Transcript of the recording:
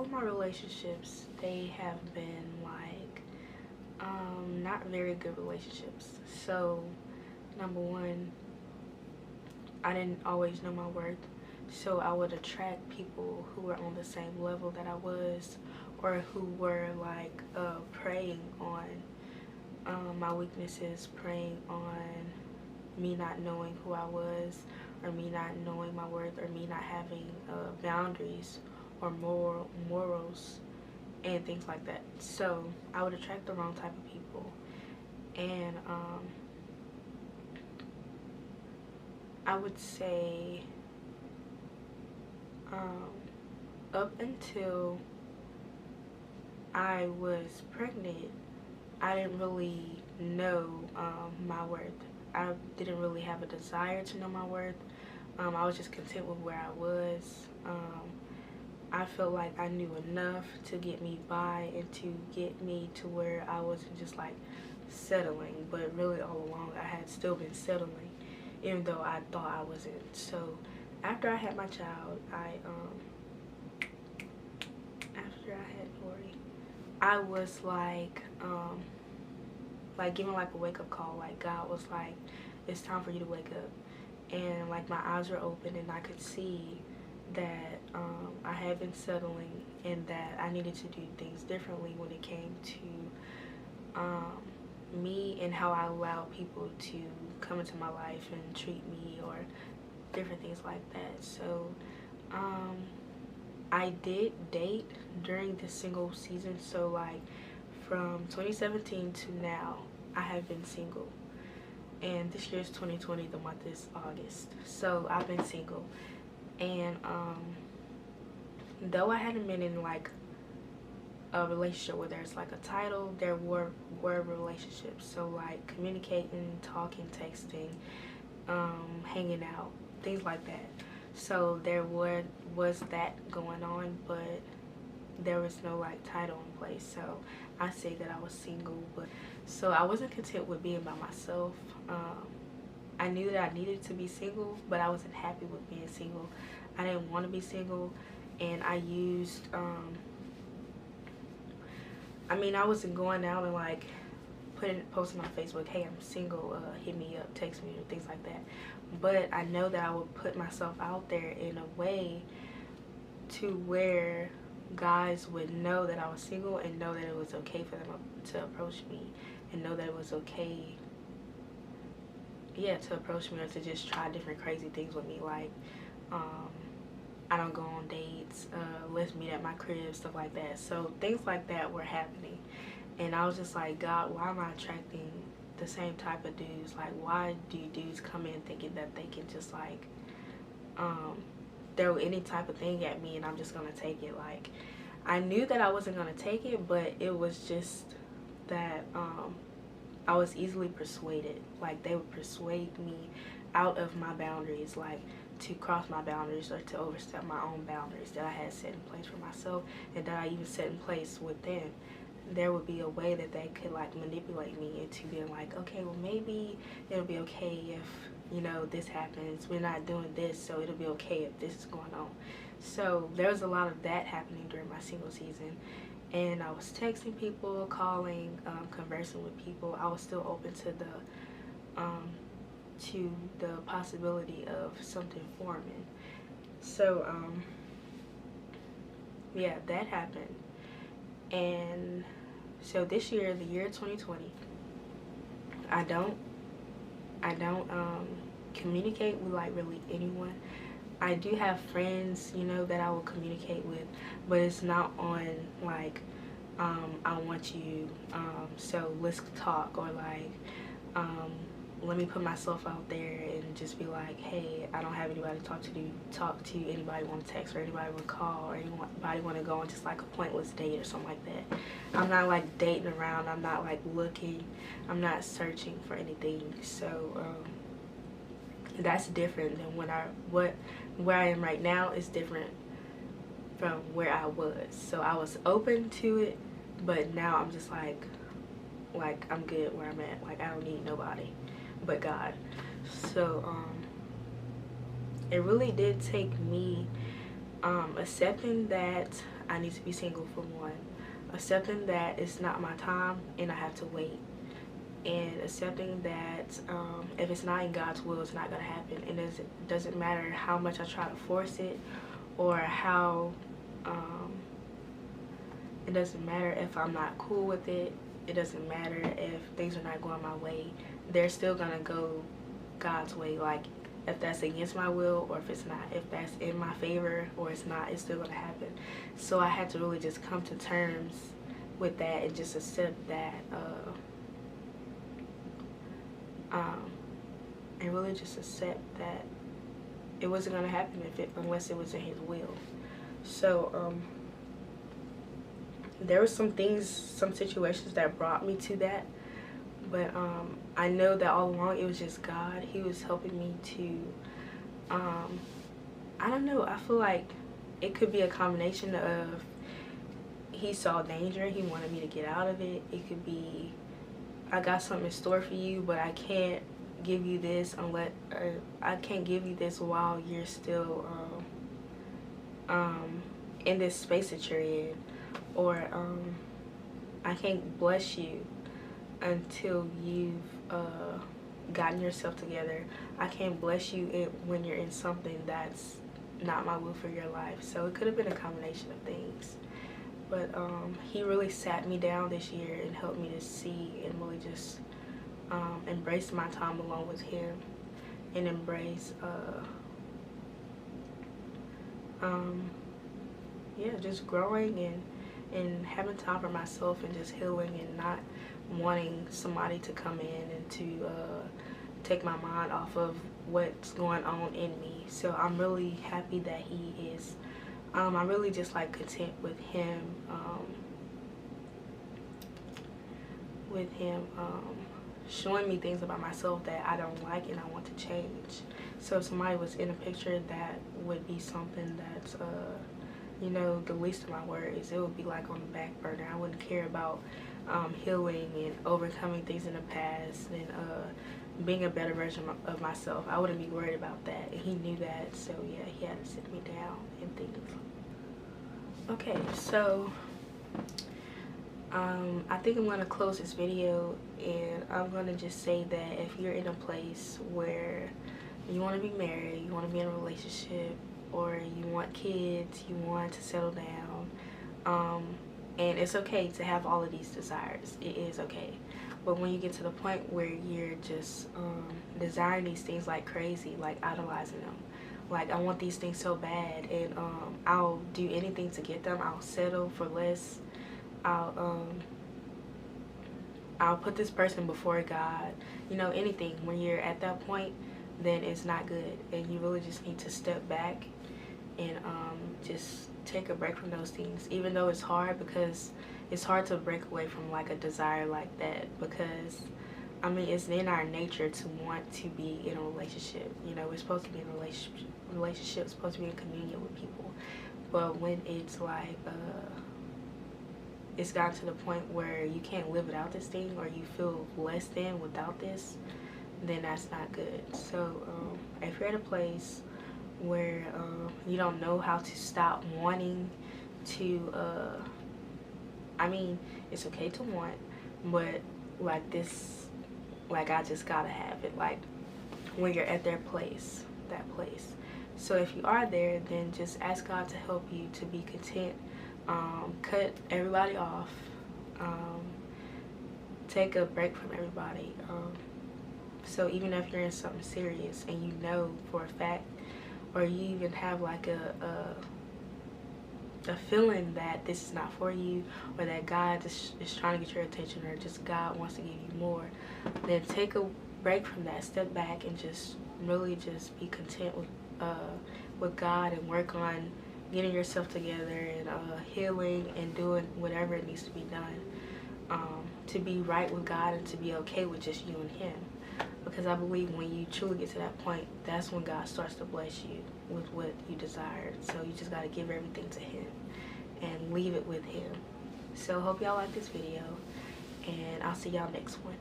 all of my relationships, they have been like not very good relationships. So number one, I didn't always know my worth, so I would attract people who were on the same level that I was, or who were like preying on my weaknesses, preying on me not knowing who I was, or me not knowing my worth, or me not having boundaries or morals and things like that. So I would attract the wrong type of people. And I would say up until I was pregnant, I didn't really know my worth. I didn't really have a desire to know my worth. I was just content with where I was. I felt like I knew enough to get me by and to get me to where I wasn't just like settling, but really all along I had still been settling, even though I thought I wasn't. So after I had my child, after I had Lori, I was like given like a wake-up call. Like God was like, it's time for you to wake up. And like my eyes were open and I could see that I had been settling, and that I needed to do things differently when it came to me and how I allow people to come into my life and treat me, or different things like that. So I did date during the single season. So like from 2017 to now, I have been single. And this year is 2020, the month is August. So I've been single. And though I hadn't been in like a relationship where there's like a title, there were relationships. So like communicating, talking, texting, hanging out, things like that. So there was that going on, but there was no like title in place. So I say that I was single. But so I wasn't content with being by myself. I knew that I needed to be single, but I wasn't happy with being single. I didn't want to be single, and I used I wasn't going out and like posting on Facebook, hey, I'm single, hit me up, text me, or things like that. But I know that I would put myself out there in a way to where guys would know that I was single, and know that it was okay for them to approach me, and know that it was okay, yeah, to approach me, or to just try different crazy things with me. Like I don't go on dates, let's meet at my crib, stuff like that. So things like that were happening, and I was just like, God, why am I attracting the same type of dudes? Like, why do dudes come in thinking that they can just like throw any type of thing at me and I'm just gonna take it? Like, I knew that I wasn't gonna take it, but it was just that I was easily persuaded. Like, they would persuade me out of my boundaries, like to cross my boundaries or to overstep my own boundaries that I had set in place for myself, and that I even set in place with them. There would be a way that they could like manipulate me into being like, okay, well maybe it'll be okay if, you know, this happens, we're not doing this, so it'll be okay if this is going on. So there was a lot of that happening during my single season, and I was texting people, calling, conversing with people. I was still open to the possibility of something forming. So yeah, that happened. And so this year, the year 2020, I don't communicate with like really anyone. I do have friends, you know, that I will communicate with, but it's not on like I want you, so let's talk, or like let me put myself out there and just be like, hey, I don't have anybody to talk to, anybody want to text, or anybody want to call, or anybody want to go on just like a pointless date or something like that. I'm not like dating around, I'm not like looking, I'm not searching for anything. So that's different than where I am right now is different from where I was. So I was open to it, but now I'm just like I'm good where I'm at. Like, I don't need nobody but God. So it really did take me accepting that I need to be single for one. Accepting that it's not my time and I have to wait. And accepting that if it's not in God's will, it's not going to happen. And it doesn't matter how much I try to force it, or how it doesn't matter if I'm not cool with it. It doesn't matter if things are not going my way. They're still going to go God's way. Like, if that's against my will or if it's not. If that's in my favor or it's not, it's still going to happen. So I had to really just come to terms with that and just accept that. And really just accept that it wasn't going to happen unless it was in His will. So there were some things, some situations that brought me to that, but I know that all along it was just God. He was helping me to I don't know, I feel like it could be a combination of He saw danger, He wanted me to get out of it. It could be, I got something in store for you, but I can't give you this unless I can't give you this while you're still in this space that you're in, or I can't bless you until you've gotten yourself together. I can't bless you when you're in something that's not my will for your life. So it could have been a combination of things, but He really sat me down this year and helped me to see and really just embrace my time alone with Him, and embrace yeah, just growing and having time for myself, and just healing, and not wanting somebody to come in and to take my mind off of what's going on in me. So I'm really happy that He is I'm really just like content with Him showing me things about myself that I don't like and I want to change. So if somebody was in a picture, that would be something that's you know, the least of my worries. It would be like on the back burner. I wouldn't care about healing and overcoming things in the past and being a better version of myself. I wouldn't be worried about that, and He knew that. So yeah, He had to sit me down and think. Okay, so I think I'm going to close this video, and I'm going to just say that if you're in a place where you want to be married, you want to be in a relationship, or you want kids, you want to settle down, and it's okay to have all of these desires. It is okay. But when you get to the point where you're just desiring these things like crazy, like idolizing them, like I want these things so bad, and I'll do anything to get them. I'll settle for less. I'll put this person before God. You know, anything. When you're at that point, then it's not good, and you really just need to step back and just take a break from those things. Even though it's hard, because it's hard to break away from like a desire like that, because I mean, it's in our nature to want to be in a relationship. You know, we're supposed to be in a relationship, supposed to be in communion with people. But when it's like it's gotten to the point where you can't live without this thing, or you feel less than without this, then that's not good. So if you're at a place where you don't know how to stop wanting to I mean, it's okay to want, but like this, like I just gotta have it, like when you're at that place. So if you are there, then just ask God to help you to be content. Cut everybody off. Take a break from everybody. So even if you're in something serious and you know for a fact, or you even have like a feeling that this is not for you, or that God is trying to get your attention, or just God wants to give you more, then take a break from that. Step back and just really just be content with God, and work on getting yourself together, and healing, and doing whatever it needs to be done to be right with God, and to be okay with just you and Him. Because I believe when you truly get to that point, that's when God starts to bless you with what you desire. So you just got to give everything to Him and leave it with Him. So hope y'all like this video, and I'll see y'all next one.